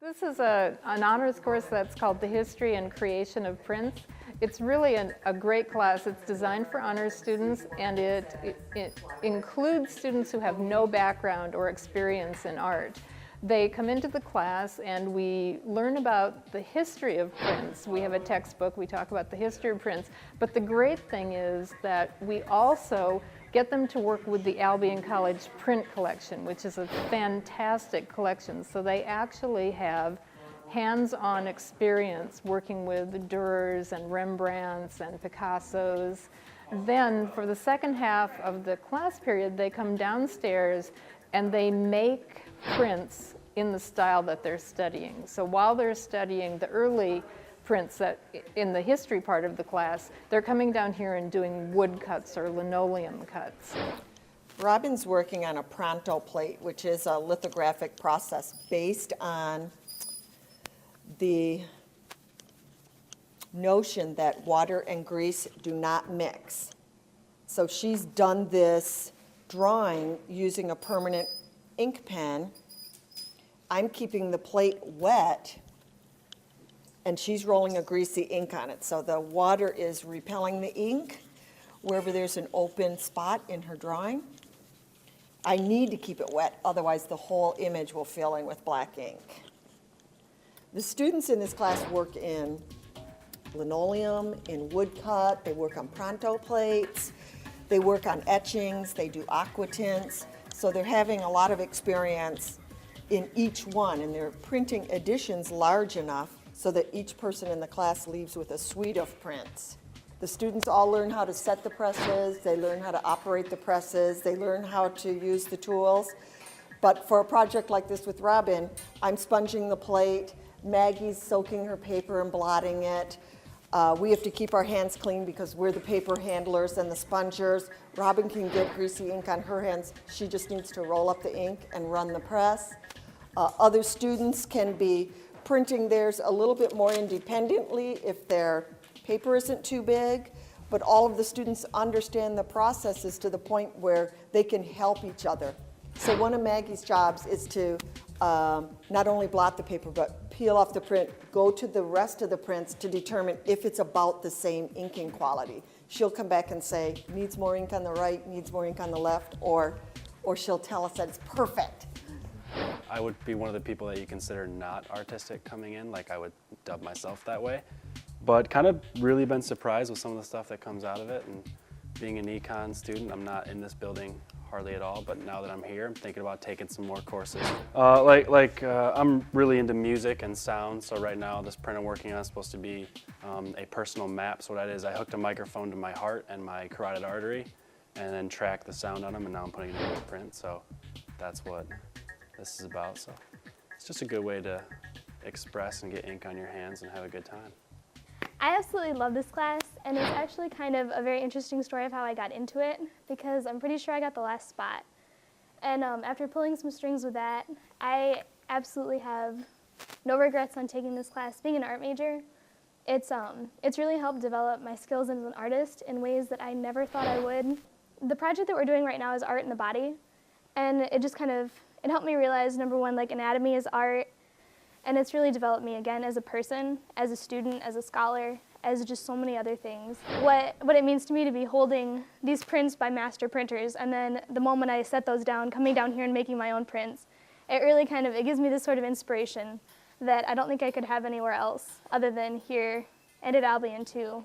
This is an honors course that's called The History and Creation of Prints. It's really a great class. It's designed for honors students, and it includes students who have no background or experience in art. They come into the class and we learn about the history of prints. We have a textbook, we talk about the history of prints, but the great thing is that we also get them to work with the Albion College print collection, which is a fantastic collection. So they actually have hands-on experience working with Dürers and Rembrandts and Picassos. Then for the second half of the class period, they come downstairs and they make prints in the style that they're studying. So while they're studying the early prints that in the history part of the class, they're coming down here and doing wood cuts or linoleum cuts. Robin's working on a pronto plate, which is a lithographic process based on the notion that water and grease do not mix. So she's done this drawing using a permanent ink pen. I'm keeping the plate wet, and she's rolling a greasy ink on it. So the water is repelling the ink wherever there's an open spot in her drawing. I need to keep it wet, otherwise the whole image will fill in with black ink. The students in this class work in linoleum, in woodcut, they work on pronto plates, they work on etchings, they do aqua tints. So they're having a lot of experience in each one, and they're printing editions large enough so that each person in the class leaves with a suite of prints. The students all learn how to set the presses, they learn how to operate the presses, they learn how to use the tools. But for a project like this with Robin, I'm sponging the plate, Maggie's soaking her paper and blotting it. We have to keep our hands clean because we're the paper handlers and the spongers. Robin can get greasy ink on her hands. She just needs to roll up the ink and run the press. Other students can be printing theirs a little bit more independently if their paper isn't too big, but all of the students understand the processes to the point where they can help each other. So one of Maggie's jobs is to not only blot the paper, but peel off the print, go to the rest of the prints to determine if it's about the same inking quality. She'll come back and say, needs more ink on the right, needs more ink on the left, or she'll tell us that it's perfect. I would be one of the people that you consider not artistic coming in, like I would dub myself that way. But kind of really been surprised with some of the stuff that comes out of it. And being an econ student, I'm not in this building hardly at all, but now that I'm here, I'm thinking about taking some more courses. I'm really into music and sound, so right now this print I'm working on is supposed to be a personal map. So what that is, I hooked a microphone to my heart and my carotid artery, and then tracked the sound on them, and now I'm putting it into a print. So that's what this is about. So it's just a good way to express and get ink on your hands and have a good time. I absolutely love this class, and it's actually kind of a very interesting story of how I got into it, because I'm pretty sure I got the last spot. And after pulling some strings with that, I absolutely have no regrets on taking this class. Being an art major, it's really helped develop my skills as an artist in ways that I never thought I would. The project that we're doing right now is art in the body, and it just kind of, it helped me realize, number one, like anatomy is art, and it's really developed me again as a person, as a student, as a scholar, as just so many other things. What it means to me to be holding these prints by master printers, and then the moment I set those down, coming down here and making my own prints, it really kind of, it gives me this sort of inspiration that I don't think I could have anywhere else other than here and at Albion too.